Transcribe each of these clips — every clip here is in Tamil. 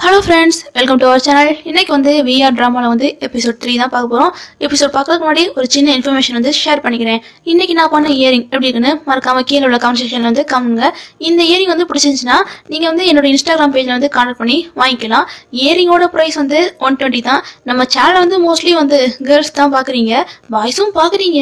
Hello friends, welcome to our channel. இன்னைக்கு வந்து VR ட்ராமாவில் வந்து எபிசோட் 3 தான் பார்க்க போகிறோம். எபிசோட் பார்க்கறதுக்கு முன்னாடி ஒரு சின்ன இன்ஃபர்மேஷன் வந்து ஷேர் பண்ணிக்கிறேன். இன்னைக்கு நான் பண்ண இயரிங் எப்படி இருக்குன்னு மறக்காம கீழே உள்ள கமெண்ட் செக்ஷனில் வந்து கமெண்ட்ங்க. இந்த இயரிங் வந்து பிடிச்சிருந்துச்சுன்னா நீங்கள் வந்து என்னோட இன்ஸ்டாகிராம் பேஜில் வந்து கான்டாக்ட் பண்ணி வாங்கிக்கலாம். இயரிங்கோட ப்ரைஸ் வந்து 120 தான். நம்ம சேனல் வந்து மோஸ்ட்லி வந்து கேர்ள்ஸ் தான் பார்க்குறீங்க, பாய்ஸும் பார்க்குறீங்க.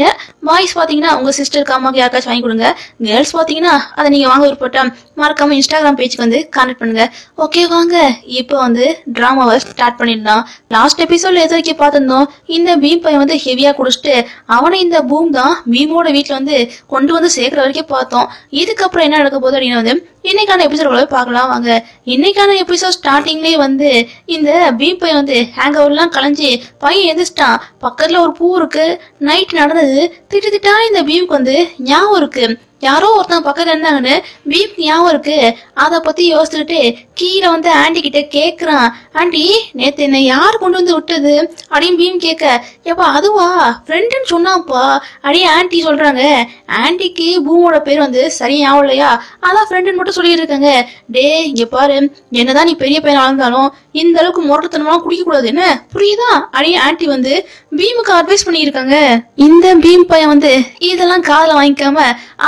பாய்ஸ் பார்த்தீங்கன்னா உங்கள் சிஸ்டருக்கு அம்மாவுக்கு யாருக்காச்சும் வாங்கி கொடுங்க. கேர்ள்ஸ் பார்த்தீங்கன்னா அதை நீங்கள் வாங்க விருப்பப்பட்டா மறக்காம இன்ஸ்டாகிராம் பேஜுக்கு வந்து கான்டாக்ட் பண்ணுங்க. ஓகே, வாங்க இப்போ வந்து டிராமாவை ஸ்டார்ட் பண்ணிடலாம். லாஸ்ட் எபிசோட்ல எது வரைக்கும் பார்த்திருந்தோம், இந்த பீம் பையன் வந்து ஹெவியா குடிச்சிட்டு அவனை இந்த பூம் தான் பீமோட வீட்டுல வந்து கொண்டு வந்து சேர்க்கிற வரைக்கும் பார்த்தோம். இதுக்கப்புறம் என்ன நடக்க போகுது அப்படின்னு வந்து இன்னைக்கான எபிசோட் பார்க்கலாம் வாங்க. இன்னைக்கான எபிசோட் ஸ்டார்டிங்லேயே வந்து இந்த பீம் பையன் வந்து ஹேங் ஓவர்லாம் கலைஞ்சி பையன் எந்திரிச்சிட்டான். பக்கத்துல ஒரு பூ இருக்கு. நைட் நடந்தது திட்டா இந்த பீமுக்கு வந்து ஞாபகம் இருக்கு. யாரோ ஒருத்தன் பக்கத்துல இருந்தாங்கன்னு பீம் ஞாபகம் இருக்கு. அதை பத்தி யோசிச்சுட்டு கீழே வந்து ஆண்டி கிட்ட கேக்குறான். ஆண்டி, நேத்து என்ன யார் கொண்டு வந்து விட்டது அப்படின்னு பீம் கேட்க, ஏப்பா அதுவா ஃப்ரெண்டுன்னு சொன்னாப்பா அப்படியே ஆண்டி சொல்றாங்க. ஆண்டிக்கு பூமோட பேர் வந்து சரியா ஞாபகம் இல்லையா, அதான் ஃப்ரெண்டுன்னு மட்டும் சொல்லிட்டு இருக்காங்க. டே இங்க பாரு, என்னதான் நீ பெரிய பையனா இருந்தாலும் இந்த அளவுக்கு முரட்டத்தனமா குடிக்க கூடாது, என்ன புரியுதா அப்படியே ஆண்டி வந்து பீமுக்கு அட்வைஸ் பண்ணியிருக்காங்க. இந்த பீம் பையன் வந்து இதெல்லாம் காதுல வாங்கிக்காம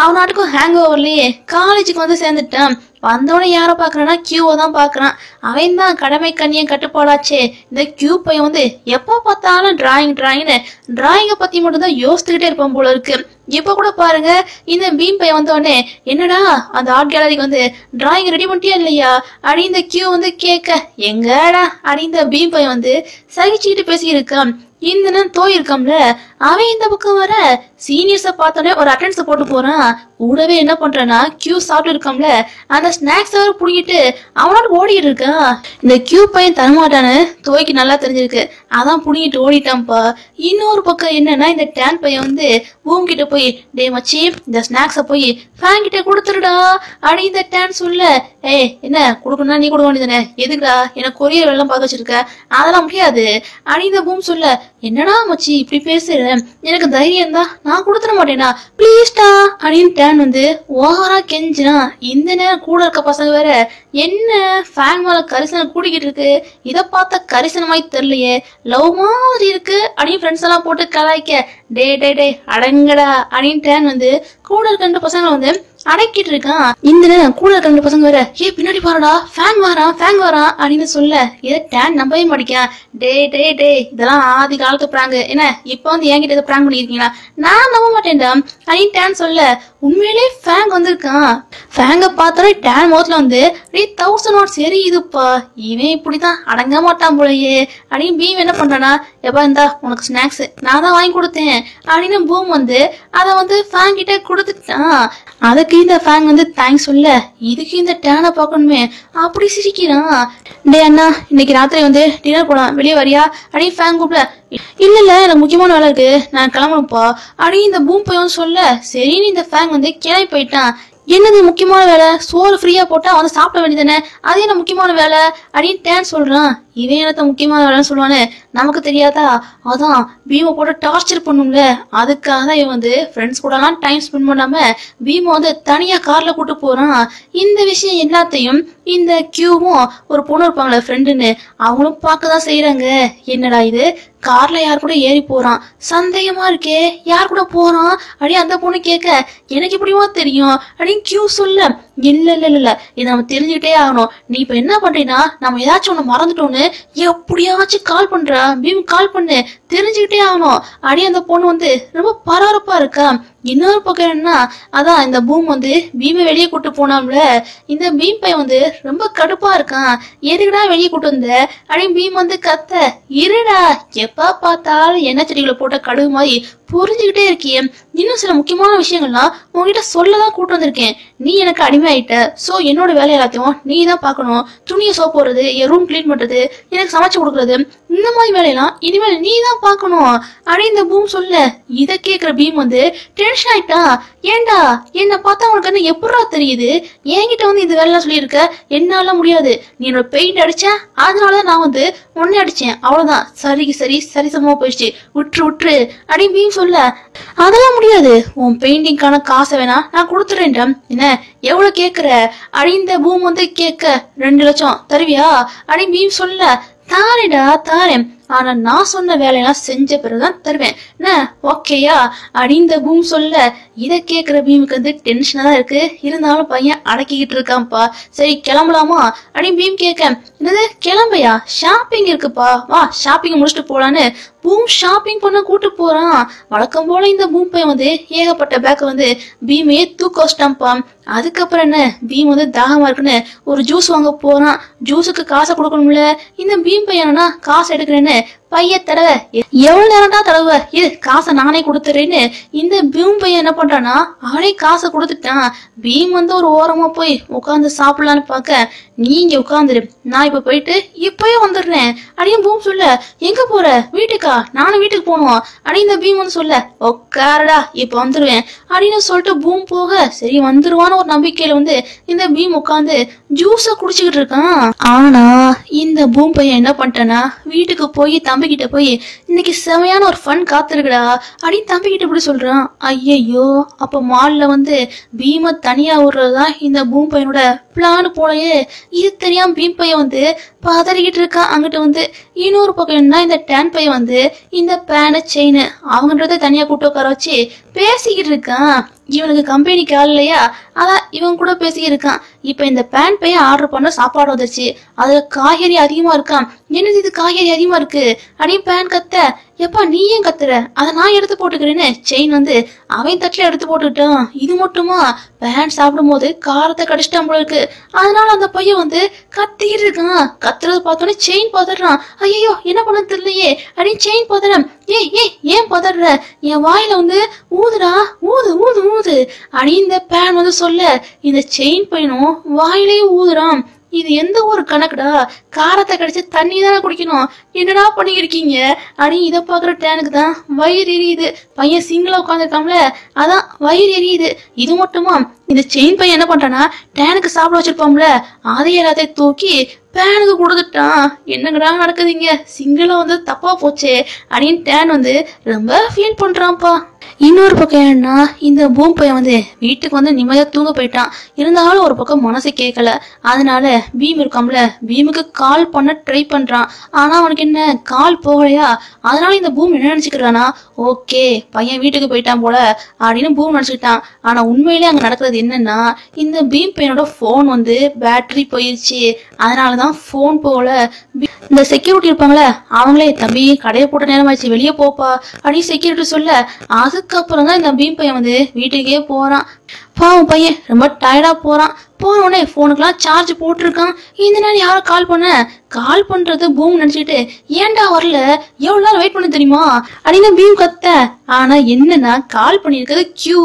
அவனாட்டுக்கும் ஹேங் ஓவர்லயே காலேஜுக்கு வந்து சேர்ந்துட்டான். வந்தோடனே யார பாக்குறான்னா கியூவை தான் பாக்குறான். அவன் தான் கடமை கண்ணியம் கட்டுப்பாடாச்சே. இந்த கியூ பையன் வந்து எப்ப பார்த்தாலும் டிராயிங்க பத்தி மட்டும் தான் யோசிச்சுக்கிட்டே இருப்பான் போல இருக்கு. இப்ப கூட பாருங்க, இந்த பீம் பையன் வந்தோடனே என்னடா அந்த ஆர்ட் கேலரிக்கு வந்து டிராயிங் ரெடி பண்ணிட்டியா இல்லையா அப்படி இந்த கியூ வந்து கேட்க, எங்கடா அப்படி இந்த பீம் பையன் வந்து சகிச்சுக்கிட்டு பேசியிருக்கான். இந்த நேரம் தோயிருக்காம்ல, அவன் இந்த பக்கம் வர சீனியர்ஸ பார்த்தோன்னே ஒரு அட்டெண்டன்ஸ் போட்டு போறான். கூடவே என்ன பண்றான்னா கியூ சாப்பிட்டு இருக்காம்ல அந்த ஸ்நாக்ஸ் வேற புடிக்கிட்டு அவனோட ஓடிட்டு இருக்கான். இந்த கியூ பையன் தரமாட்டான்னு தோய்க்கு நல்லா தெரிஞ்சிருக்கு, அதான் புடிங்கிட்டு ஓடிட்டான்ப்பா. இன்னொரு பக்கம் என்னன்னா இந்த டேன் பையன் வந்து பூம் கிட்ட போய், டே மச்சி இந்த ஸ்நாக்ஸ போய் ஃபேன் கிட்ட கொடுத்துருடா அப்படி இந்த டேன் சொல்ல, ஏய் என்ன கொடுக்கணும்னா நீ கொடுக்க வேண்டியதானே, எதுக்குடா எனக்கு கொரியர் எல்லாம் பார்க்க வச்சிருக்க, அதெல்லாம் முடியாது அப்படி இந்த பூம் சொல்ல, என்னடா மச்சி இப்படி பேசுற, எனக்கு தைரியம் தான் நான் கொடுத்துட மாட்டேனா பிளீஸ்டா அப்படின்னு டேன் வந்து ஓவரா கெஞ்சினா. இந்த நேரம் கூட இருக்க பசங்க வேற, என்ன ஃபேன் மேல கரிசனம் கூடிக்கிட்டு இருக்கு, இதை பார்த்தா கரிசனமாய் தெரியலையே, லவ் மாதிரி இருக்கு அப்படின்னு ஃப்ரெண்ட்ஸ் எல்லாம் போட்டு கலாய்க்க, டே டே டே அடங்கடா அப்படின்னு டேன் வந்து கூட இருக்க பசங்களை வந்து அடக்கிட்டு இருக்கான். இந்த நேரம் கூட இருக்க பசங்க வேற, ஏ பின்னாடி பாருடா ஃபேன் வரான் அப்படின்னு சொல்ல, இதை டேன் நம்பவே மாட்டேன். டே டே டே இதெல்லாம் ஆதி காலத்து பிராங்கு, என்ன இப்ப வந்து என்கிட்ட இதை பிராங்க் பண்ணிருக்கீங்களா, நான் நம்ப மாட்டேன்டா அப்படின்னு டேன் சொல்ல, உண்மையிலே ஃபேங் வந்திருக்கான். ஃபேங்க பார்த்தாலே டேன் முகத்துல வந்து 1000 வாட்ஸ் எரியுதுப்பா. இவன் இப்படிதான் அடங்க மாட்டான் போலயே அப்படின்னு பீம் என்ன பண்றானா, எப்பா இந்தா உனக்கு ஸ்நாக்ஸ் நான் தான் வாங்கி கொடுத்தேன் அப்படின்னு பூம் வந்து அதை வந்து ஃபேங் கிட்ட கொடுத்துட்டான். அதுக்கு இந்த ஃபேங் வந்து தேங்க்ஸ் சொல்ல, இதுக்கு இந்த டேனை பார்க்கணுமே அப்படி சிரிக்கிறான். டே அண்ணா, இன்னைக்கு ராத்திரி வந்து டின்னர் போலாம், வெளியே வரியா அப்படின்னு ஃபேங் கூப்பிட, இல்ல எனக்கு முக்கியமான வேலை இருக்கு நான் கிளம்பணும்ப்பா அப்படின்னு இந்த பூம் பையன் சொல்ல, சரின்னு இந்த ஃபேங் வந்து கிளம்பி போயிட்டான். என்னது முக்கியமான வேலை, சோறு ஃப்ரீயா போட்டா வந்து சாப்பிட வேண்டியதானே, அது என்ன முக்கியமான வேலை அப்படின்னு டேன் சொல்றான். இவன் என்னத்த முக்கியமான வேலைன்னு சொல்லுவானு நமக்கு தெரியாதா, அதான் பீமை போட்டு டார்ச்சர் பண்ணும்ல, அதுக்காக தான் இவன் வந்து ஃப்ரெண்ட்ஸ் கூட எல்லாம் டைம் ஸ்பெண்ட் பண்ணாம பீமை வந்து தனியா கார்ல கூட்டு போறான். இந்த விஷயம் எல்லாத்தையும் இந்த கியூவும் ஒரு பொண்ணு இருப்பாங்களே ஃப்ரெண்டுன்னு அவங்களும் பார்க்கதான் செய்யறாங்க. என்னடா இது கார்ல யார் கூட ஏறி போறான், சந்தேகமா இருக்கே யார் கூட போறான் அப்படி அந்த பொண்ணு கேட்க, எனக்கு இப்படிமா தெரியும் அப்படின்னு கியூ சொல்ல, இல்ல இதை நம்ம தெரிஞ்சுக்கிட்டே ஆகணும். நீ இப்ப என்ன பண்றீன்னா நம்ம ஏதாச்சும் ஒண்ணு மறந்துட்டோன்னு எப்படியாச்சும் கால் பண்றா, பீம் கால் பண்ணு, தெரிஞ்சுக்கிட்டே ஆகணும் அப்படி அந்த பொண்ணு வந்து ரொம்ப பரபரப்பா இருக்கா. இன்னொரு பக்கம் என்னன்னா, அதான் இந்த பூம் வந்து பீமை வெளியே கூட்டு போனாம்ல, இந்த பீம் பையன் வந்து ரொம்ப கடுப்பா இருக்கான். எதுக்குடா வெளியே கூட்டு வந்த அப்படின்னு பீம் வந்து கத்த, இருடா எப்ப பார்த்தாலும் எண்ணெய் செடிகளை போட்ட கடுகு மாதிரி புரிஞ்சுக்கிட்டே இருக்கியே, இன்னும் சில முக்கியமான விஷயங்கள்லாம் உங்ககிட்ட சொல்லதான் கூட்டு வந்திருக்கேன். நீ எனக்கு அடிமை ஆயிட்ட, சோ என்னோட வேலை எல்லாத்தையும் நீ தான் பாக்கணும். துணியை சோப் போடுறது, என் ரூம் கிளீன் பண்றது, எனக்கு சமைச்சு கொடுக்கறது, இந்த மாதிரி வேலையெல்லாம் இனிமேல் நீ தான் பாக்கணும் அப்படின்னு இந்த பூம் சொல்ல இத கேக்குற பீம் வந்து டென்ஷன் ஆயிட்டா. ஏண்டா என்ன பார்த்தா உனக்கு என்ன எப்படா தெரியுது, என்கிட்ட வந்து இந்த வேலை எல்லாம் சொல்லியிருக்க, என்னால முடியாது, நீ என்னோட பெயிண்ட் அடிச்ச அதனாலதான் நான் வந்து உன்னை அடிச்சேன், அவ்வளவுதான், சரி சமமா போயிடுச்சு, விட்டுரு அப்படின்னு பீம் சொல்ல அதெல்லாம் முடியாது, உன் பெயிண்டிங்கான காசை வேணா நான் கொடுத்துறேன்டா, என்ன எவ்வளவு கேக்குற அப்படின்னு பூம் வந்து கேட்க 2 லட்சம் தருவியா அப்படின்னு பீம் சொல்ல தாரேடா தாரேன், ஆனா நான் சொன்ன வேலையெல்லாம் செஞ்ச பிறகுதான் தருவேன், என்ன ஓகேயா அப்படின்னு பூம் சொல்ல இத கேக்குற பீமுக்கு வந்து டென்ஷனா தான் இருக்கு. இருந்தாலும் பையன் அடக்கிக்கிட்டு இருக்கான்ப்பா. சரி கிளம்பலாமா அப்படின்னு பீம் கேட்க, என்னது கிளம்பையா, ஷாப்பிங் இருக்குப்பா, வா ஷாப்பிங் முடிச்சுட்டு போலான்னு பூம் ஷாப்பிங் பண்ண கூட்டு போறான். வழக்கம் போல இந்த பூம் பையன் வந்து ஏகப்பட்ட பேக்க வந்து பீமையே தூக்க வச்சிட்டான்ப்பா. அதுக்கப்புறம் என்ன, பீம் வந்து தாகமா இருக்குன்னு ஒரு ஜூஸ் வாங்க போறான். ஜூஸுக்கு காசை கொடுக்கணும்ல. இந்த பீம் பையனா காசு எடுக்கிறேன்னு பைய தடவை, எவ்வளவு நேரம்டா தடவை, இது காசை நானே கொடுத்துறேன்னு இந்த பீம் பையன் என்ன பண்றானா அவனே காசை கொடுத்துட்டான். பீம் வந்து ஒரு ஓரமா போய் உட்காந்து சாப்பிடலான்னு பாக்க, நீங்க உட்காந்துரு, நான் இப்ப போயிட்டு இப்பயே வந்துடுறேன் அப்படின்னு பூம் சொல்ல, எங்க போற, வீட்டுக்கா, நானும் வீட்டுக்கு போனோம் அப்படின்னு இந்த பீம் வந்து சொல்ல, உட்காரடா இப்ப வந்துருவேன் அப்படின்னு சொல்லிட்டு பூம் போக, சரி வந்துருவான்னு ஒரு நம்பிக்கையில வந்து இந்த பீம் உட்காந்து ஜூஸ குடிச்சுக்கிட்டு இருக்கான். ஆனா இந்த பூம் பையன் என்ன பண்ணிட்டானா, வீட்டுக்கு போய் தம்பி கிட்ட போய் இன்னைக்கு செமையான ஒரு ஃபன் காத்திருக்குடா அப்படின்னு தம்பி கிட்ட இப்படி சொல்றான். ஐயோ அப்ப மால்ல வந்து பீம தனியா விடுறதுதான் இந்த பூம் பையனோட பிளான் போலயே. இது தெரியாம பீம் பையன் வந்து பதறிக்கிட்டு இருக்கான். அங்கிட்ட வந்து இன்னொரு பக்கம் என்ன, இந்த டேன் பையன் வந்து இந்த பேனு செயின் அவங்கன்றத தனியா கூட்டு உட்கார வச்சு பேசிக்கிட்டு இருக்கான். இவனுக்கு கம்பெனிக்கு ஆள் இல்லையா, அதான் இவன் கூட பேசிக்கிட்டு இருக்கான். இப்ப இந்த பேன் பையன் ஆர்டர் பண்ண சாப்பாடு வந்துச்சு, அதுல காய்கறி அதிகமா இருக்கான். என்னது இது காய்கறி அதிகமா இருக்கு அப்படின்னு பேன் கத்த, எப்பா நீ ஏன் கத்துற, அதை நான் எடுத்து போட்டுக்கிறேன்னு செயின் வந்து அவன் தட்டுல எடுத்து போட்டுக்கிட்டான். இது மட்டுமா, பேன் சாப்பிடும் போது காரத்தை கடிச்சிட்டான் போல இருக்கு. அதனால அந்த பையன் வந்து கத்திக்கிட்டு இருக்கான். கத்துறது பார்த்தோன்னே செயின் பதறான். ஐயோ என்ன பண்ண தெரியலையே அப்படின்னு செயின் பதறான். ஏன் பதற, என் வாயில வந்து ஊதுடா, ஊது ஊது ஊது அப்படின்னு இந்த பேன் வந்து சொல்ல, இந்த செயின் பையனும் வாயிலேயே ஊதுறான். இது எந்த ஒரு கணக்குடா, காரத்தை கடிச்சு தண்ணி தானே குடிக்கணும், என்னடா பண்ணிருக்கீங்க அப்படின்னு இதை பாக்குற டேனுக்கு தான் வயிறு எரியுது. பையன் சிங்கிளா உட்காந்துருக்காம்ல, அதான் வயிறு எரியுது. இது மட்டுமா, இந்த செயின் பையன் என்ன பண்றானா, டேனுக்கு சாப்பிட வச்சிருப்பாம்ல அதை எல்லாத்தையும் தூக்கி பேனுக்கு கொடுத்துட்டான். என்னங்கடா நடக்குதுங்க, சிங்கிளா வந்து தப்பா போச்சே அப்படின்னு டேன் வந்து ரொம்ப ஃபீல் பண்றான்ப்பா. இன்னொரு பக்கம் என்னன்னா, இந்த பூம் பையன் வந்து வீட்டுக்கு வந்து நிம்மதியா தூங்க போயிட்டான். இருந்தாலும் ஒரு பக்கம் மனசு கேட்கல. அதனால பீம் இருக்காம்ல, பீமுக்கு கால் பண்ண ட்ரை பண்றான். ஆனா அவனுக்கு என்ன கால் போகலையா. அதனால இந்த பூம் என்ன நினைச்சுக்கிறானா, ஓகே பையன் வீட்டுக்கு போயிட்டான் போல அப்படின்னு பூம் நினைச்சுக்கிட்டான். ஆனா உண்மையிலே அங்க நடக்கிறது என்னன்னா, இந்த பீம் பையனோட போன் வந்து பேட்டரி போயிருச்சு. அதனாலதான் போன் போகல. இந்த செக்யூரிட்டி இருப்பாங்களே அவங்களே, தம்பி கடையை போட்ட நேரம் ஆயிடுச்சு வெளியே போப்பா அப்படின்னு செக்யூரிட்டி சொல்ல, அதுக்கப்புறம் தான் இந்த பீம் பையன் வந்து வீட்டுக்கே போறான். பாவம் பையன் ரொம்ப டயர்டா போறான். போன உடனே போனுக்குலாம் சார்ஜ் போட்டிருக்கான். இந்த நேரம் யாரும் கால் பண்றது பூம் நினைச்சிட்டு, ஏன்டா வரல, எவ்வளவு நேரம் வெயிட் பண்ண தெரியுமா அப்படின்னு பீம் கத்த. ஆனா என்னன்னா கால் பண்ணிருக்கிறது கியூ.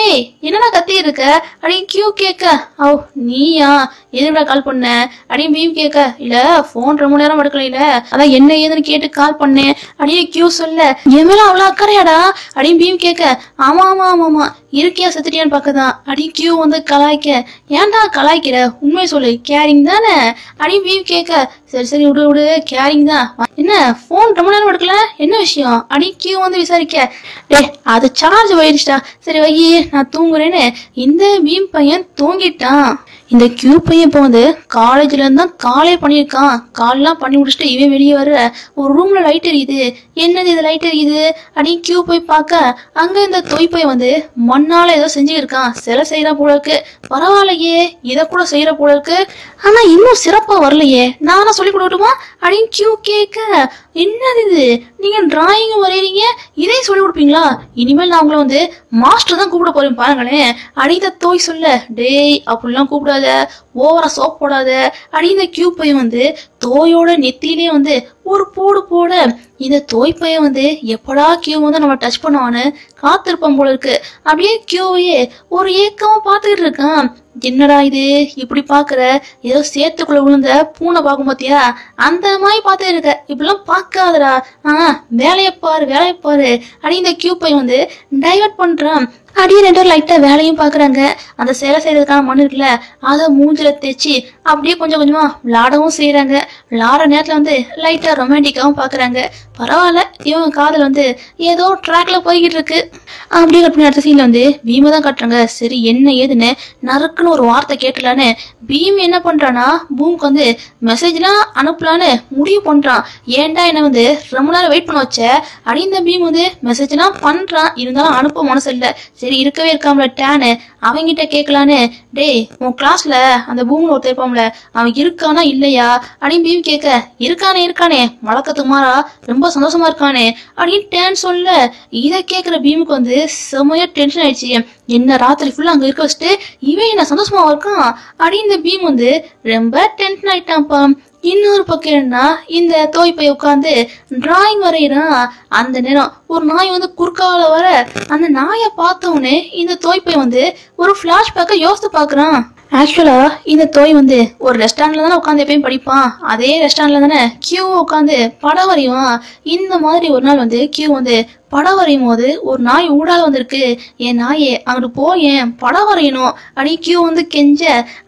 ஏய் என்னடா கத்தி இருக்க அப்படின்னு கியூ கேட்க, ஓ நீயா, எதுடா கால் பண்ண அப்படின்னு பீம் கேட்க, இல்ல போன் ரொம்ப நேரம் எடுக்கல, இல்ல அதான் என்ன ஏதுன்னு கேட்டு கால் பண்ணேன் அப்படின்னு கியூ சொல்ல, என் மேல அவ்வளவு அக்கறையாடா அப்படின்னு பீம் கேட்க, ஆமா இருக்கியா செத்துட்டியான்னு பாக்கதான் அப்படின்னு கியூ வந்து கலாய்க்க, ஏன்டா கலாய்க்கிற, உண்மையை சொல்லு, கேரிங் தானே அப்படின்னு பீம் கேட்க, சரி விடு கேரிங் தான், என்ன போன் ரொம்ப நேரம் எடுக்கல, என்ன விஷயம் அப்படின்னு கியூ வந்து விசாரிக்க, டே அது சார்ஜ் போயிடுச்சுடா, சரி வையி நான் தூங்குறேன்னு இந்த பீம் பையன் தூங்கிட்டான். இந்த கியூ பையன் இப்போ வந்து காலேஜ்ல இருந்தா காலே பண்ணிருக்கான். கால்லாம் பண்ணி முடிச்சுட்டு இவன் வெளியே வர, ஒரு ரூம்ல லைட் எரியுது. என்னது இது லைட் எரியுது அப்படின்னு கியூ போய் பார்க்க, அங்க இந்த தொய் பையன் வந்து மண்ணால ஏதோ செஞ்சுருக்கான். சிலை செய்யற போல இருக்கு. பரவாயில்லையே இதை கூட செய்யற போல இருக்கு. ஆனா இன்னும் சிறப்பா வரலையே, நானா சொல்லி கொடுக்கட்டுமா அப்படின்னு கியூ கேட்க, என்னது இது, நீங்க டிராயிங் வரையறீங்க, இதையும் சொல்லி கொடுப்பீங்களா, இனிமேல் நான் உங்களை வந்து மாஸ்டர் தான் கூப்பிட போறேன் பாருங்களேன் அப்படின்னு தோய் சொல்ல, டேய் அப்படிலாம் கூப்பிடாத, ஓவரா சோப் போடாத அப்படின்னு கியூ பையன் வந்து தோயோட நெத்தியிலே வந்து ஒரு போட, இந்த தோய்ப்பைய வந்து எப்படா கியூ வந்து நம்ம டச் பண்ணுவான்னு காத்திருப்போம் போல இருக்கு. அப்படியே கியூவையே ஒரு ஏக்கமா பாத்துக்கிட்டு இருக்கான். என்னடா இது இப்படி பாக்குற, ஏதோ சேத்துக்குள்ள விழுந்த பூனை பாக்கும் பாத்தியா, அந்த மாதிரி பாத்து இருக்க, இப்படிலாம் பாக்காதடா, வேலைய பாரு அப்படி இந்த கியூ பை வந்து டைவர்ட் பண்றான். அப்படியே 2 பேரும் லைட்டா வேலையும் பாக்குறாங்க. அந்த சேலை செய்யறதுக்கான மண் இருக்குல்ல, அதை மூஞ்சில தேய்ச்சி அப்படியே கொஞ்சம் கொஞ்சமா விளாடவும் செய்யறாங்க. விளாடுற நேரத்துல வந்து லைட்டா ரொமான்டிக்காவும் பாக்குறாங்க. பரவாயில்ல, இவங்க காதல் வந்து ஏதோ ட்ராக்ல போய்கிட்டு இருக்கு. அப்படியே கட் பண்ணி அடுத்த சீன்ல வந்து பீமை தான் காட்டுறாங்க. சரி என்ன ஏதுன்னு நறுக்குன்னு ஒரு வார்த்தை கேட்டலான்னு பீம் என்ன பண்றானா, பூமுக்கு வந்து மெசேஜ் எல்லாம் அனுப்பலான்னு முடிவு பண்றான். ஏன்டா என்ன வந்து ரொம்ப நேரம் வெயிட் பண்ண வச்ச அப்படின்னு இந்த பீம் வந்து மெசேஜ் எல்லாம் பண்றான். இருந்தாலும் அனுப்ப மனசு இல்ல. சரி இருக்கவே இருக்காமல டேனு அவங்கிட்ட கேட்கலான்னு, டேய் உன் கிளாஸ்ல அந்த பூமியில ஒருத்தர் இருப்பான்ல, அவன் இருக்கானா இல்லையா அப்படின்னு பீம் கேட்க, இருக்கானே வழக்கத்துக்கு மாறா ரொம்ப சந்தோஷமா இருக்கானே அப்படின்னு டேன் சொல்ல, இதை கேட்கிற பீமுக்கு வந்து செமையா டென்ஷன் ஆயிடுச்சு. என்ன ராத்திரி ஃபுல்லா அங்க இருக்க வச்சுட்டு இவன் என்ன சந்தோஷமா இருக்கான் அப்படின்னு இந்த பீம் வந்து ரொம்ப டென்ஷன் ஆயிட்டான்ப்பா. இன்னொரு பக்கம் என்ன, இந்த தோய்ப்பை உட்காந்து டிராயிங் வரைகிறான். அந்த நேரம் ஒரு நாய் வந்து குறுக்கால வர, அந்த நாயை பார்த்தவனே இந்த தோய்ப்பை வந்து ஒரு பிளாஷ்பேக்கை யோசித்து பாக்குறான். ஆக்சுவலா இந்த தோய் வந்து ஒரு ரெஸ்டாரண்ட்ல தானே உட்காந்து எப்பயும் படிப்பான். அதே ரெஸ்டாரண்ட்ல தானே கியூ உட்காந்து படம் வரைவான். இந்த மாதிரி ஒரு நாள் வந்து கியூ வந்து படம் வரையும் போது ஒரு நாய் ஊடால வந்திருக்கு. என் நாயே அங்கிட்டு போயேன் படம் வரையணும் அப்படி கியூ வந்து கெஞ்ச,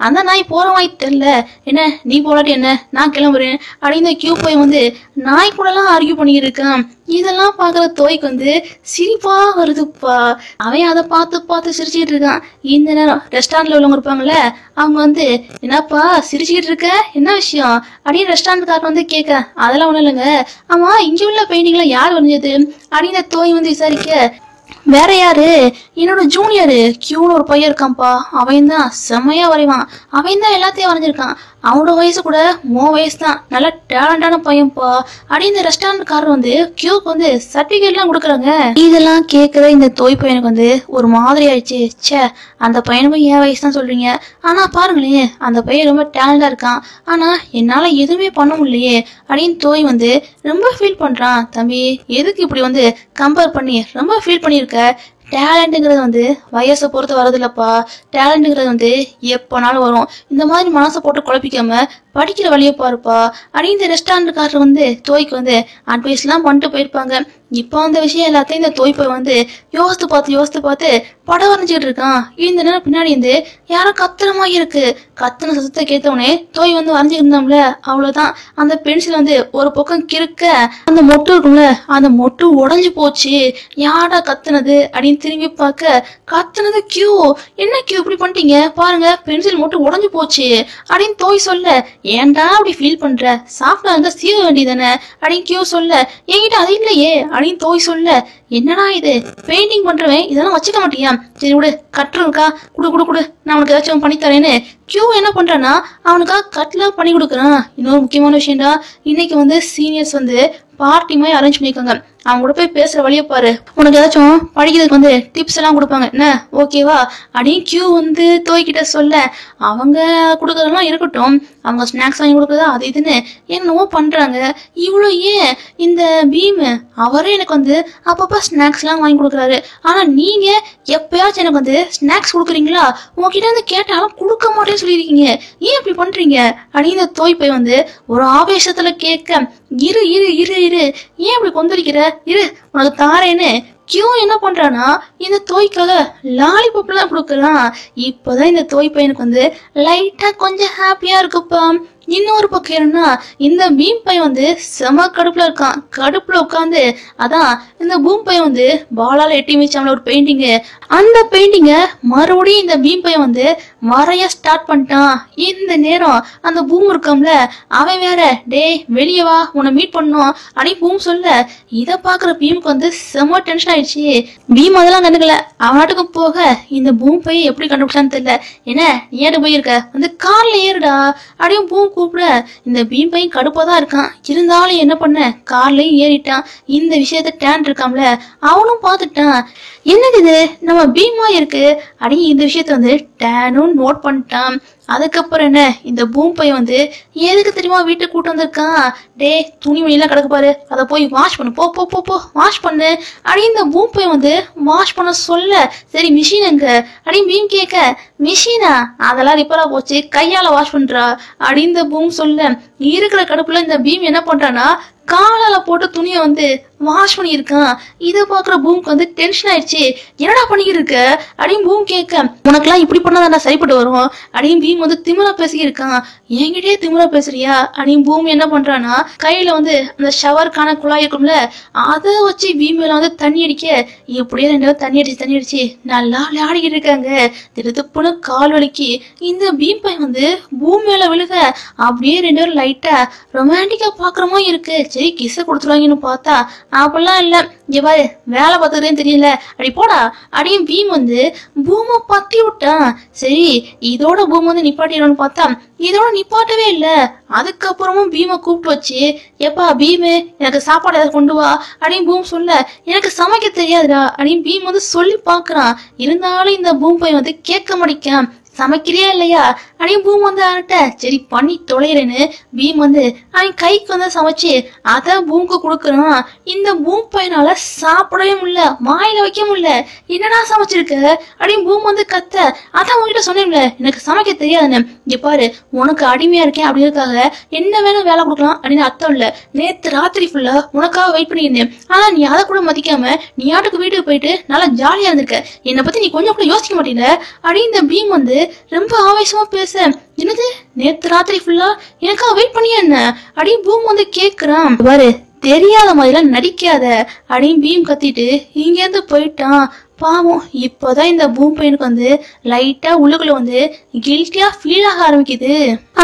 அந்த நாய் போற மாதிரி தெரியல. என்ன நீ போராட்டி என்ன, நான் கிளம்புறேன் அப்படின்னு கியூ போய் வந்து நாய் கூட எல்லாம் ஆர்கியூ பண்ணிட்டு இருக்கான். இதெல்லாம் பாக்குற தோய்க்கு வந்து சிரிப்பா வருதுப்பா. அவன் அதை பார்த்து சிரிச்சுக்கிட்டு இருக்கான். இந்த நேரம் ரெஸ்டாரண்ட்ல உள்ளவங்க இருப்பாங்கல்ல, அவங்க வந்து என்னப்பா சிரிச்சுக்கிட்டு இருக்க, என்ன விஷயம் அப்படின்னு ரெஸ்டாரண்ட்காரன் வந்து கேட்க, அதெல்லாம் ஒண்ணும் இல்லைங்க, ஆமா இங்க உள்ள பெயிண்டிங்ல யார் வரைஞ்சது அப்படின்னு தோய் வந்து விசாரிக்க, வேற யாரு, என்னோட ஜூனியரு கியூன்னு ஒரு பையன் இருக்கான்ப்பா, அவன் தான் செம்மையா வரைவான், அவன் தான் எல்லாத்தையும் வரைஞ்சிருக்கான், அவனோட வயசு கூட வயசு தான், நல்ல டேலண்டான பையன்ப்பா அப்படி இந்த ரெஸ்டாரண்ட்காரர் வந்து கியூக்கு வந்து சர்டிபிகேட் எல்லாம் கொடுக்குறாங்க. இதெல்லாம் கேட்கிற இந்த தோய் பையனுக்கு வந்து ஒரு மாதிரி ஆயிடுச்சு. சே, அந்த பையனுக்கும் என் வயசு தான் சொல்றீங்க, ஆனா பாருங்களேன் அந்த பையன் ரொம்ப டேலண்டா இருக்கான், ஆனா என்னால எதுவுமே பண்ண முடியலையே அப்படின்னு தோய் வந்து ரொம்ப ஃபீல் பண்றான். தம்பி எதுக்கு இப்படி வந்து கம்பேர் பண்ணி ரொம்ப ஃபீல் பண்ணியிருக்க, டேலண்ட்டுங்கிறது வந்து வயசை பொறுத்து வரதில்லப்பா, டேலண்ட்டுங்கிறது வந்து எப்போனாலும் வரும், இந்த மாதிரி மனசை போட்டு குழப்பிக்காம படிக்கிற வழியை பாருப்பா அப்படின்னு இந்த ரெஸ்டாரண்ட்காரர் வந்து தோய்க்கு வந்து அட்வைஸ் எல்லாம் பண்ணிட்டு போயிருப்பாங்க. இப்போ அந்த விஷயம் எல்லாத்தையும் இந்த தோய்ப்பை வந்து யோசித்து பார்த்து படம் வரைஞ்சிட்டு இருக்கான். இந்த நேரம் பின்னாடி இருந்து யாரோ கத்துற மாதிரி இருக்கு. கத்துன சத்தத்தை கேட்டவனே தோய் வந்து வரைஞ்சிருந்தோம்ல, அவ்வளவுதான் அந்த பென்சில் வந்து ஒரு பக்கம் கிறுக்க, அந்த மொட்டு இருக்கும்ல அந்த மொட்டு உடஞ்சு போச்சு. யாரா கத்துனது அப்படின்னு திரும்பி பார்க்க, கத்துனது கியூ. என்ன கியூ இப்படி பண்ணிட்டீங்க பாருங்க, பென்சில் மொட்டு உடஞ்சு போச்சு அப்படின்னு தோய் சொல்ல, ஏன்டா அப்படி ஃபீல் பண்ற, சாப்பிட்டா இருந்தா சீவ வேண்டியதானே அப்படின்னு கியூ சொல்ல, என்கிட்ட அது இல்லையே அப்படின்னு தோய் சொல்ல, என்னடா இது பெயிண்டிங் பண்றவன் இதெல்லாம் வச்சுக்க மாட்டியா, சரி விடு கட்டுருக்கா குடு நான் உனக்கு ஏதாச்சும் பண்ணி தரேன்னு கியூ என்ன பண்றான்னா அவனுக்காக கட்லாம் பண்ணி கொடுக்குறான். இன்னொரு முக்கியமான விஷயம்டா, இன்னைக்கு வந்து சீனியர்ஸ் வந்து பார்ட்டி மாதிரி அரேஞ்ச் பண்ணிருக்காங்க, அவங்க கூட போய் பேசுற வழியை பாரு, உனக்கு ஏதாச்சும் படிக்கிறதுக்கு வந்து டிப்ஸ் எல்லாம் கொடுப்பாங்க, என்ன ஓகேவா அப்படின்னு கியூ வந்து தோய்கிட்ட சொல்ல, அவங்க கொடுக்கறதெல்லாம் இருக்கட்டும், அவங்க ஸ்நாக்ஸ் வாங்கி கொடுக்குறதா அது இதுன்னு என்னவோ பண்றாங்க. இவ்வளோ ஏன் இந்த பீம் அவரே எனக்கு வந்து அப்பப்ப ஸ்நாக்ஸ் எல்லாம் வாங்கி கொடுக்குறாரு, ஆனா நீங்க எப்பயாச்சும் எனக்கு வந்து ஸ்நாக்ஸ் கொடுக்குறீங்களா, உங்ககிட்ட வந்து கேட்டாலும் கொடுக்க மாட்டேன்னு சொல்லியிருக்கீங்க, ஏன் இப்படி பண்றீங்க அப்படின்னு தோய் போய் வந்து ஒரு ஆவேசத்துல கேட்க, இரு ஏன் இப்படி கொந்தளிக்கிற, இரு உனக்கு தாரேன்னு கியூ என்ன பண்றானா இந்த தோய்க்காக லாலிபாப் எல்லாம் கொடுக்கறான். இப்பதான் இந்த தோய் பையனுக்கு வந்து லைட்டா கொஞ்சம் ஹாப்பியா இருக்குப்பா. இன்னொரு பக்கம் என்னன்னா, இந்த பீம் பையன் வந்து செம கடுப்புல இருக்கான். கடுப்புல உட்காந்து அதான் இந்த பூம் பையன் வந்து பாலால எட்டி மிச்சாமல ஒரு பெயிண்டிங்கு, அந்த பெயிண்டிங்க மறுபடியும் இந்த பீம் பையன் வந்து வரைய ஸ்டார்ட் பண்ணிட்டான். இந்த நேரம் அந்த பூம் இருக்காம்ல, அவன் வேற டேய் வெளியே வா உன்னை மீட் பண்ணும் அப்படி பூம் சொல்ல, இத பாக்குற பீமுக்கு வந்து செம டென்ஷன் ஆயிடுச்சு. பீம் அதெல்லாம் கண்டுக்கல, அவனாட்டுக்கு போக இந்த பூம் பையன் எப்படி கண்டுபிடிச்சான்னு தெரியல, என்ன நீ ஏட்டு போயிருக்க வந்து கார்ல ஏறுடா அப்படியும் பூம் கூப்பிட, இந்த பீம் பையன் கடுப்பா தான் இருக்கான், இருந்தாலும் என்ன பண்ண கார்லயும் ஏறிட்டான். இந்த விஷயத்த டேன் இருக்காம்ல அவனும் பாத்துட்டான், என்னது இது நம்ம பீமா இருக்கு அப்படி இந்த விஷயத்த வந்து டேனும் நோட் பண்ணிட்டான். அதுக்கப்புறம் என்ன இந்த பூம் பையன் வந்து எதுக்கு தெரியுமா வீட்டுக்கு கூட்டு வந்திருக்கான். டே துணி மணிலாம் கிடக்கு பாரு, அதை போய் வாஷ் பண்ணு, போ போ போ போ வாஷ் பண்ணு அப்படின்னு இந்த பூம் பையன் வந்து வாஷ் பண்ண சொல்ல, சரி மிஷின் எங்க அப்படின்னு பீம் கேட்க, மிஷினா அதெல்லாம் ரிப்பேரா போச்சு, கையால வாஷ் பண்றா அப்படின்னு இந்த பூம் சொல்ல, இருக்கிற கடுப்புல இந்த பீம் என்ன பண்றான்னா காலால போட்டு துணியை வந்து வாஷ் பண்ணியிருக்கான். இதை பாக்குற பூமுக்கு வந்து டென்ஷன் ஆயிடுச்சு. என்னடா பண்ணிக்கிட்டு இருக்க அப்படின்னு பூம் கேட்க, உனக்கெல்லாம் இப்படி பண்ணாதான் சரிப்பட்டு வரும் அப்படின்னு பீம் வந்து திமிரா பேசிக்கிருக்கான். என்கிட்டயே திமிரா பேசுறியா அப்படின்னு பூமி என்ன பண்றான்னா கையில வந்து அந்த ஷவருக்கான குழாய் இருக்கும்ல அதை வச்சு பீம் மேல வந்து தண்ணி அடிக்க, இப்படியே 2 பேரும் தண்ணி அடிச்சு நல்லா விளையாடிக்கிட்டு இருக்காங்க. திருத்துப்புன்னு கால் வலிக்கு இந்த பீம் பையன் வந்து பூமி மேல விழுக, அப்படியே 2 பேரும் லைட்டா ரொமான்டிக்கா பாக்குற மாதிரி இருக்கு. சரி கிச கொடுத்துருவாங்கன்னு பார்த்தா அப்படிலாம் இல்ல. இங்க பாரு வேலை பார்த்துக்கிறேன்னு தெரியல, அப்படி போடா அப்படின்னு பீம் வந்து பூமை பத்தி விட்டான். சரி இதோட பூம் வந்து நிப்பாட்டிடணும்னு பார்த்தா இதோட நிப்பாட்டவே இல்ல. அதுக்கப்புறமும் பீமை கூப்பிட்டு வச்சு, எப்பா பீமு எனக்கு சாப்பாடு ஏதாவது கொண்டு வா அப்படின்னு பூம் சொல்ல, எனக்கு சமைக்க தெரியாதுடா அப்படின்னு பீம் வந்து சொல்லி பாக்குறான். இருந்தாலும் இந்த பூம் பையன் வந்து கேட்க மாட்டேங்கான். சமைக்கிறியா இல்லையா அப்படின்னு பூம் வந்து அரட்ட, சரி பண்ணி தொலைறேன்னு பீம் வந்து அவன் கைக்கு வந்து சமைச்சு அத பூமுக்கு கொடுக்குறான். இந்த பூம் பையனால சாப்பிடவே முடியல, வாயில வைக்க முடியல. என்னடா சமைச்சிருக்க அப்படின்னு பூம் வந்து கத்த, அதான் உங்ககிட்ட சொன்னேன்ல எனக்கு சமைக்க தெரியாதுன்னு, இங்க பாரு உனக்கு அடிமையா இருக்கேன் அப்படிங்கிறதுக்காக என்ன வேணும் வேலை கொடுக்கலாம் அப்படின்னு அர்த்தம் இல்ல. நேத்து ராத்திரி ஃபுல்லா உனக்காக வெயிட் பண்ணியிருந்தேன், ஆனா நீ அதை கூட மதிக்காம நீ ஆட்டுக்கு வீட்டுக்கு போயிட்டு நல்லா ஜாலியா இருந்திருக்க, என்னை பத்தி நீ கொஞ்சம் கூட யோசிக்க மாட்டீங்க அப்படின்னு இந்த பீம் வந்து ரொம்ப ஆவேசமா பேச, என்னது நேத்து ராத்திரி ஃபுல்லா எனக்கா வெயிட் பண்ணியா என்ன அப்படின்னு பூம் வந்து கேக்குறான். பாரு தெரியாத மாதிரிலாம் நடிக்காத அப்படின்னு பீம் கத்திட்டு இங்க இருந்து போயிட்டான். பாவம் இப்பதான் இந்த பூம் பையனுக்கு வந்து லைட்டா உள்ளுக்குள்ள வந்து கில்ட்டியா ஃபீல் ஆக ஆரம்பிக்குது.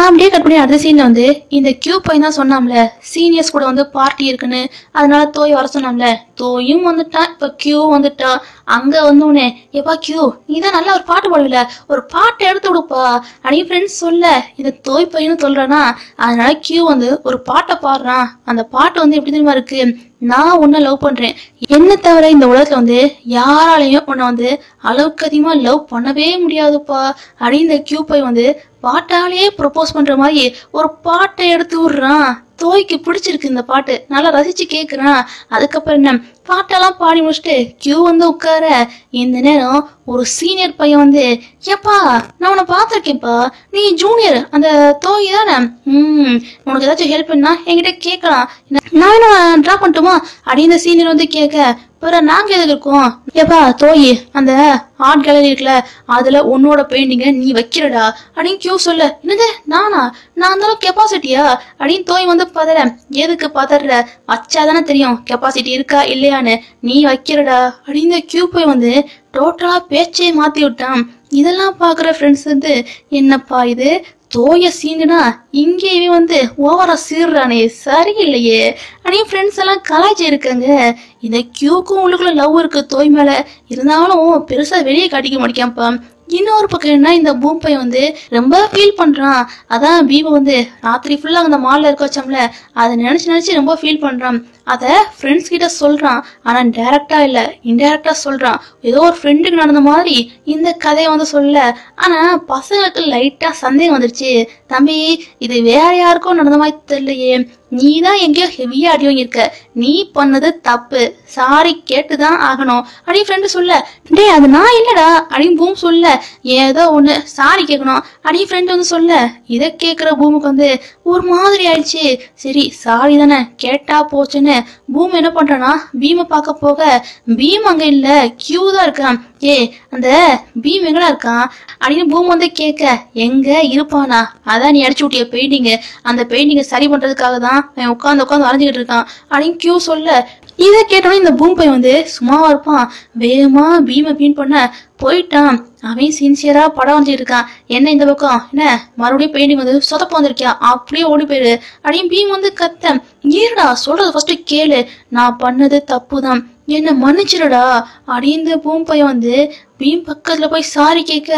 அப்படியே கட் பண்ணி அடுத்த சீன்ல வந்து இந்த கியூ பையன் தான் சொன்னாம்ல சீனியர்ஸ் கூட வந்து பார்ட்டி இருக்குன்னு, அதனால தோய் வர சொன்னாம்ல, தோயும் வந்துட்டான், இப்ப கியூ வந்துட்டான். அங்க வந்தோடனே எப்பா கியூ நீதான் நல்லா ஒரு பாட்டு பாடுவில, ஒரு பாட்டு எடுத்து விடுப்பா அப்படின்னு ஃப்ரெண்ட்ஸ் சொல்ல, இந்த தோய் பையனும் சொல்றானா, அதனால கியூ வந்து ஒரு பாட்டை பாடுறான். அந்த பாட்டு வந்து எப்படி தெரியுமா இருக்கு, நான் உன்னை லவ் பண்றேன், என்ன தவிர இந்த உலகத்துல வந்து யாராலையும் உன்னை வந்து அளவுக்கு அதிகமா லவ் பண்ணவே முடியாதுப்பா அப்படின்னு இந்த கியூ பை வந்து பாட்டாலேயே ப்ரொபோஸ் பண்ற மாதிரி ஒரு பாட்டை எடுத்து விடுறான். தோய்க்கு பிடிச்சிருக்கு இந்த பாட்டு, நல்லா ரசிச்சு கேக்குறான். அதுக்கப்புறம் என்ன பாட்டெல்லாம் பாடி முடிச்சுட்டு கியூ வந்து உட்கார, இந்த நேரம் ஒரு சீனியர் பையன் வந்து, ஏப்பா நான் உன்னை பார்த்திருக்கேன்ப்பா, நீ ஜூனியர் அந்த தோய் தானே, உனக்கு ஏதாச்சும் ஹெல்ப் பண்ணா என்கிட்ட கேட்கலாம், நான் என்ன டிரா பண்ணட்டுமா அப்படின்னு சீனியர் வந்து கேட்க, பிறகு நாங்க எதுக்கு இருக்கோம், ஏப்பா தோய் அந்த ஆர்ட் கேலரி இருக்குல்ல அதுல உன்னோட பெயிண்டிங்க நீ வைக்கிறடா அப்படின்னு கியூ சொல்ல, என்னது நானா, நான் அந்த அளவுக்கு கெப்பாசிட்டியா அப்படின்னு தோய் வந்து பதற, எதுக்கு பதற, வச்சாதானே தெரியும் கெப்பாசிட்டி இருக்கா இல்லையான்னு, நீ வைக்கிறடா அப்படின்னு கியூ போய் வந்து டோட்டலா பேச்சே மாத்தி விட்டான். இதெல்லாம் பாக்குற ஃப்ரெண்ட்ஸ் வந்து என்னப்பா இது தோய சீண்டுனா இங்கேயே வந்து ஓவரா சீர்றானே சரியில்லையே அப்படின்னு ஃப்ரெண்ட்ஸ் எல்லாம் கலாய்ச்சி இருக்காங்க. இந்த கியூக்கும் உள்ளுக்குள்ள லவ் இருக்கு தோய் மேல, இருந்தாலும் பெருசா வெளியே காட்டிக்க மாட்டேங்கான்ப்பா. இன்னொரு பக்கம் என்ன இந்த பூம் பையன் வந்து ரொம்ப ஃபீல் பண்றான். அதான் பீமை வந்து ராத்திரி ஃபுல்லா அந்த மால்ல இருக்க வச்சோம்ல அதை நினைச்சு ரொம்ப ஃபீல் பண்றான். அத ஃப்ரெண்ட்ஸ் கிட்ட சொல்றான், ஆனா டைரக்டா இல்ல இன்டைரக்டா சொல்றான். ஏதோ ஒரு ஃப்ரெண்டுக்கு நடந்த மாதிரி இந்த கதையை வந்து சொல்ல, ஆனா பசங்களுக்கு லைட்டா சந்தேகம் வந்துருச்சு, தம்பி இது வேற யாருக்கும் நடந்த மாதிரி தெரியலையே, நீதான் எங்கேயோ ஹெவியா அடி வாங்கியிருக்க, நீ பண்ணது தப்பு, சாரி கேட்டுதான் ஆகணும் அப்படின்னு ஃப்ரெண்டு சொல்ல, டே அது நான் இல்லடா அப்படின்னு பூம் சொல்ல, ஏதோ ஒண்ணு சாரி கேட்கணும் அப்படின்னு ஃப்ரெண்டு வந்து சொல்ல, இதை கேட்கிற பூமுக்கு வந்து ஒரு மாதிரி ஆயிடுச்சு. சரி சாரி தானே கேட்டா போச்சுன்னு பூம் என்ன பண்றானா பீமை பார்க்க போக, பீம் அங்க இல்ல கியூ தான் இருக்கான். ஏ அந்த பீம் எங்கடா இருக்கான் அப்படின்னு பூம் வந்து கேட்க, எங்க இருப்பானா, அதான் நீ அடிச்சு விட்டிய பெயிண்டிங், அந்த பெயிண்டிங்கை சரி பண்றதுக்காக தான் உட்காந்து வரைஞ்சுக்கிட்டு இருக்கான் அப்படின்னு கியூ சொல்ல, இதை கேட்டோன்னே இந்த பூம் பையன் வந்து சும்மாவா இருப்பான், வேகமா பீமை பீன் பண்ண போயிட்டான். அவன் சின்சியரா படம் வந்துட்டு இருக்கான், என்ன இந்த பக்கம் என்ன மறுபடியும் பெயிண்டிங் வந்து சொதப்ப வந்திருக்கியா, அப்படியே ஓடி போயிரு அப்படின்னு பீம் வந்து கத்த, ஏடா சொல்றது ஃபர்ஸ்ட் கேளு, நான் பண்ணது தப்புதான் என்ன மன்னிச்சிருடா அப்படின்னு பூம் பையன் வந்து பீம் பக்கத்துல போய் சாரி கேட்க,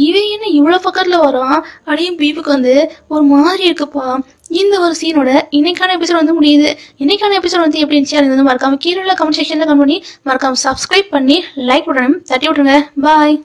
இவன் என்ன இவ்வளவு பக்கத்துல வரான் அப்படின்னு பீமுக்கு வந்து ஒரு மாதிரி இருக்குப்பா. இந்த ஒரு சீனோட இன்னைக்கான எபிசோட் வந்து முடியுது. இன்னைக்கான எபிசோட் வந்து எப்படி இருந்துச்சு மறக்காம கீழே கமெண்ட் செக்ஷன்ல கமெண்ட் பண்ணி மறக்காம சப்ஸ்கிரைப் பண்ணி லைக் பட்டனும் தட்டி விட்டுருங்க. பாய்.